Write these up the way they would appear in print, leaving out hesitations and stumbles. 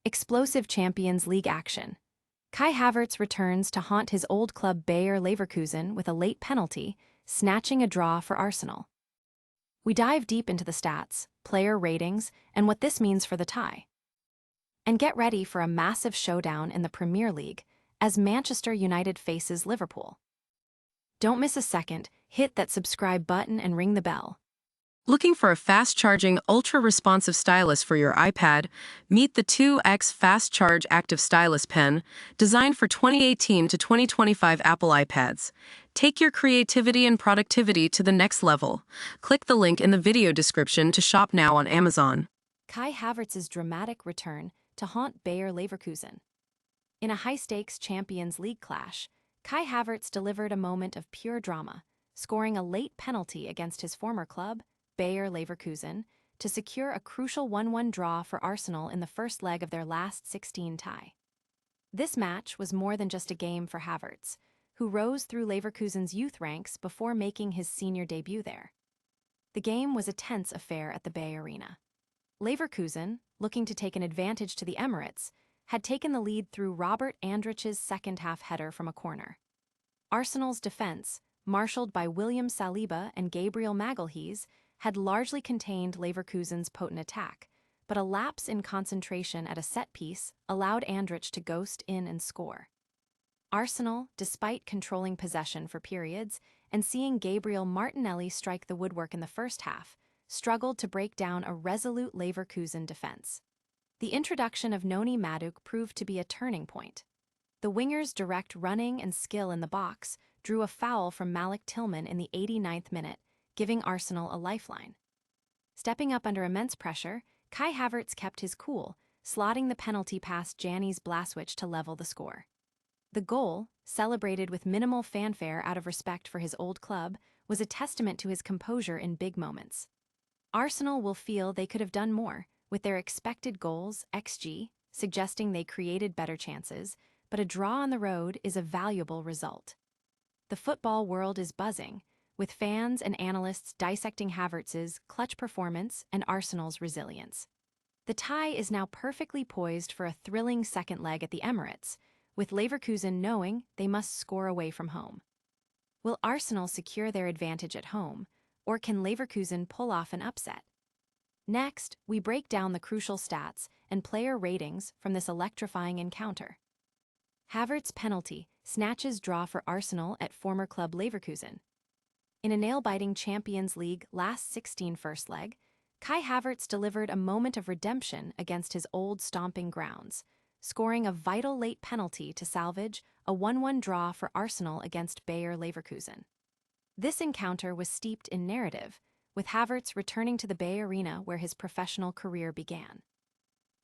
Explosive Champions League action. Kai Havertz returns to haunt his old club Bayer Leverkusen with a late penalty, snatching a draw for Arsenal. We dive deep into the stats, player ratings, and what this means for the tie. And get ready for a massive showdown in the Premier League as Manchester United faces Liverpool. Don't miss a second, hit that subscribe button and ring the bell. Looking for a fast-charging, ultra-responsive stylus for your iPad? Meet the 2X Fast Charge Active Stylus Pen, designed for 2018 to 2025 Apple iPads. Take your creativity and productivity to the next level. Click the link in the video description to shop now on Amazon. Kai Havertz's dramatic return to haunt Bayer Leverkusen. In a high-stakes Champions League clash, Kai Havertz delivered a moment of pure drama, scoring a late penalty against his former club, Bayer Leverkusen, to secure a crucial 1-1 draw for Arsenal in the first leg of their last 16 tie. This match was more than just a game for Havertz, who rose through Leverkusen's youth ranks before making his senior debut there. The game was a tense affair at the Bay Arena. Leverkusen, looking to take an advantage to the Emirates, had taken the lead through Robert Andrich's second-half header from a corner. Arsenal's defense, marshaled by William Saliba and Gabriel Magalhaes, had largely contained Leverkusen's potent attack, but a lapse in concentration at a set-piece allowed Andrich to ghost in and score. Arsenal, despite controlling possession for periods and seeing Gabriel Martinelli strike the woodwork in the first half, struggled to break down a resolute Leverkusen defense. The introduction of Noni Madueke proved to be a turning point. The winger's direct running and skill in the box drew a foul from Malik Tillman in the 89th minute, giving Arsenal a lifeline. Stepping up under immense pressure, Kai Havertz kept his cool, slotting the penalty past Janis Blaswich to level the score. The goal, celebrated with minimal fanfare out of respect for his old club, was a testament to his composure in big moments. Arsenal will feel they could have done more, with their expected goals, XG, suggesting they created better chances, but a draw on the road is a valuable result. The football world is buzzing, with fans and analysts dissecting Havertz's clutch performance and Arsenal's resilience. The tie is now perfectly poised for a thrilling second leg at the Emirates, with Leverkusen knowing they must score away from home. Will Arsenal secure their advantage at home, or can Leverkusen pull off an upset? Next, we break down the crucial stats and player ratings from this electrifying encounter. Havertz penalty snatches draw for Arsenal at former club Leverkusen. In a nail-biting Champions League last 16 first leg, Kai Havertz delivered a moment of redemption against his old stomping grounds, scoring a vital late penalty to salvage a 1-1 draw for Arsenal against Bayer Leverkusen. This encounter was steeped in narrative, with Havertz returning to the Bay Arena where his professional career began.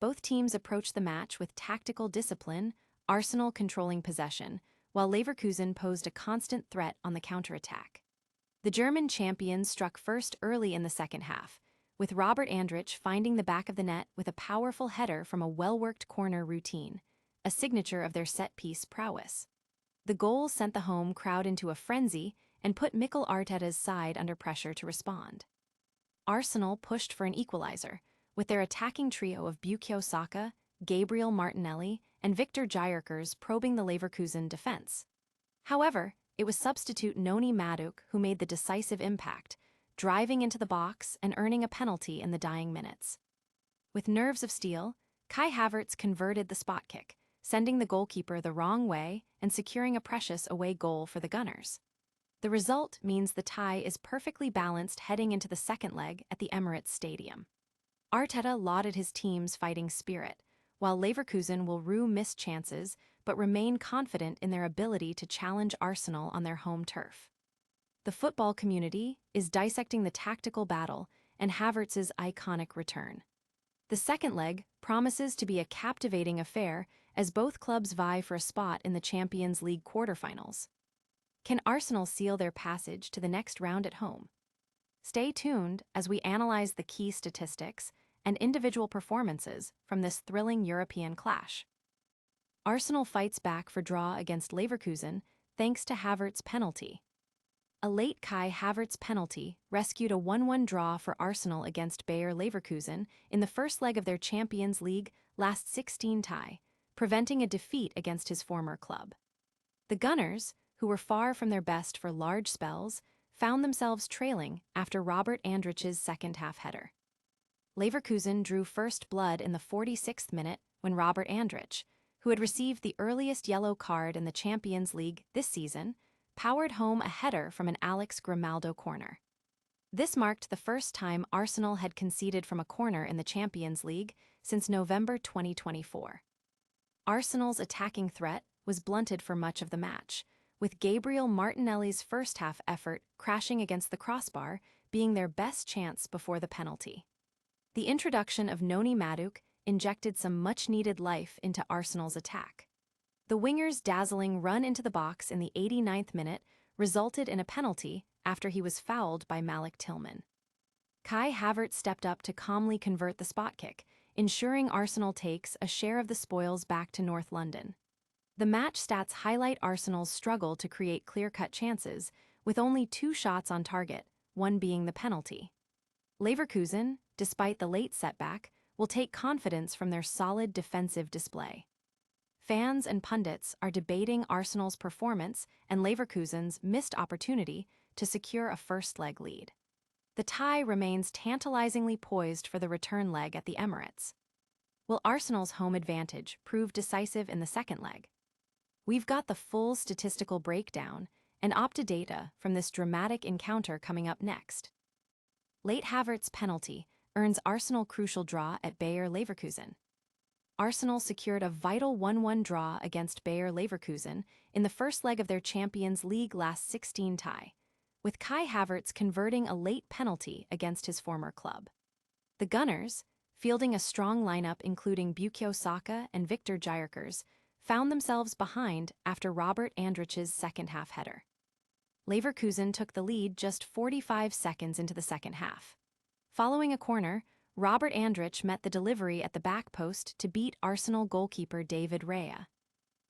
Both teams approached the match with tactical discipline, Arsenal controlling possession, while Leverkusen posed a constant threat on the counterattack. The German champions struck first early in the second half, with Robert Andrich finding the back of the net with a powerful header from a well-worked corner routine, a signature of their set-piece prowess. The goal sent the home crowd into a frenzy and put Mikel Arteta's side under pressure to respond. Arsenal pushed for an equalizer, with their attacking trio of Bukayo Saka, Gabriel Martinelli, and Victor Gyökeres probing the Leverkusen defense. However, it was substitute Noni Madueke who made the decisive impact, driving into the box and earning a penalty in the dying minutes. With nerves of steel, Kai Havertz converted the spot kick, sending the goalkeeper the wrong way and securing a precious away goal for the Gunners. The result means the tie is perfectly balanced heading into the second leg at the Emirates Stadium. Arteta lauded his team's fighting spirit, while Leverkusen will rue missed chances but remain confident in their ability to challenge Arsenal on their home turf. The football community is dissecting the tactical battle and Havertz's iconic return. The second leg promises to be a captivating affair as both clubs vie for a spot in the Champions League quarterfinals. Can Arsenal seal their passage to the next round at home? Stay tuned as we analyze the key statistics and individual performances from this thrilling European clash. Arsenal fights back for draw against Leverkusen thanks to Havertz's penalty. A late Kai Havertz penalty rescued a 1-1 draw for Arsenal against Bayer Leverkusen in the first leg of their Champions League last 16 tie, preventing a defeat against his former club. The Gunners, who were far from their best for large spells, found themselves trailing after Robert Andrich's second-half header. Leverkusen drew first blood in the 46th minute when Robert Andrich, who had received the earliest yellow card in the Champions League this season, powered home a header from an Alex Grimaldo corner. This marked the first time Arsenal had conceded from a corner in the Champions League since November 2024. Arsenal's attacking threat was blunted for much of the match, with Gabriel Martinelli's first-half effort crashing against the crossbar being their best chance before the penalty. The introduction of Noni Madueke injected some much-needed life into Arsenal's attack. The winger's dazzling run into the box in the 89th minute resulted in a penalty after he was fouled by Malik Tillman. Kai Havertz stepped up to calmly convert the spot kick, ensuring Arsenal takes a share of the spoils back to North London. The match stats highlight Arsenal's struggle to create clear-cut chances, with only 2 shots on target, one being the penalty. Leverkusen, despite the late setback, will take confidence from their solid defensive display. Fans and pundits are debating Arsenal's performance and Leverkusen's missed opportunity to secure a first-leg lead. The tie remains tantalizingly poised for the return leg at the Emirates. Will Arsenal's home advantage prove decisive in the second leg? We've got the full statistical breakdown and Opta data from this dramatic encounter coming up next. Late Havertz penalty earns Arsenal crucial draw at Bayer Leverkusen. Arsenal secured a vital 1-1 draw against Bayer Leverkusen in the first leg of their Champions League last 16 tie, with Kai Havertz converting a late penalty against his former club. The Gunners, fielding a strong lineup including Bukayo Saka and Victor Gyökeres, found themselves behind after Robert Andrich's second-half header. Leverkusen took the lead just 45 seconds into the second half. Following a corner, Robert Andrich met the delivery at the back post to beat Arsenal goalkeeper David Raya.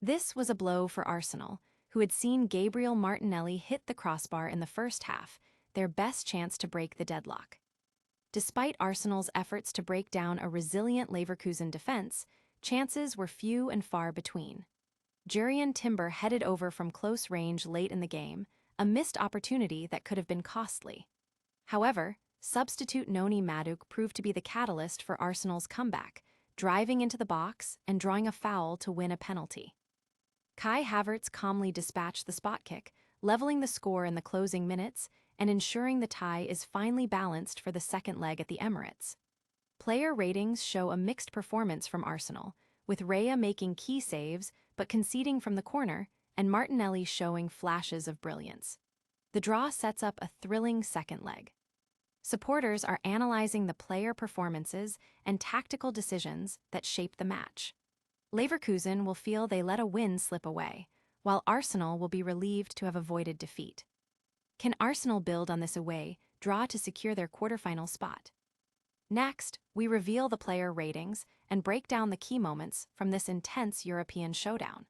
This was a blow for Arsenal, who had seen Gabriel Martinelli hit the crossbar in the first half, their best chance to break the deadlock. Despite Arsenal's efforts to break down a resilient Leverkusen defense, chances were few and far between. Jurrien Timber headed over from close range late in the game, a missed opportunity that could have been costly. However, substitute Noni Madueke proved to be the catalyst for Arsenal's comeback, driving into the box and drawing a foul to win a penalty. Kai Havertz calmly dispatched the spot kick, leveling the score in the closing minutes and ensuring the tie is finally balanced for the second leg at the Emirates. Player ratings show a mixed performance from Arsenal, with Raya making key saves but conceding from the corner and Martinelli showing flashes of brilliance. The draw sets up a thrilling second leg. Supporters are analyzing the player performances and tactical decisions that shape the match. Leverkusen will feel they let a win slip away, while Arsenal will be relieved to have avoided defeat. Can Arsenal build on this away draw to secure their quarterfinal spot? Next, we reveal the player ratings and break down the key moments from this intense European showdown.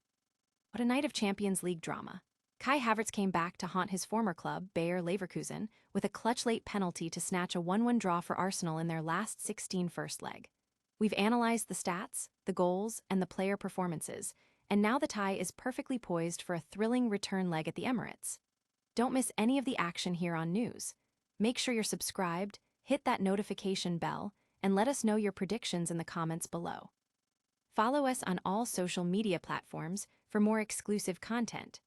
What a night of Champions League drama. Kai Havertz came back to haunt his former club, Bayer Leverkusen, with a clutch late penalty to snatch a 1-1 draw for Arsenal in their last 16 first leg. We've analyzed the stats, the goals, and the player performances, and now the tie is perfectly poised for a thrilling return leg at the Emirates. Don't miss any of the action here on News. Make sure you're subscribed, hit that notification bell, and let us know your predictions in the comments below. Follow us on all social media platforms for more exclusive content.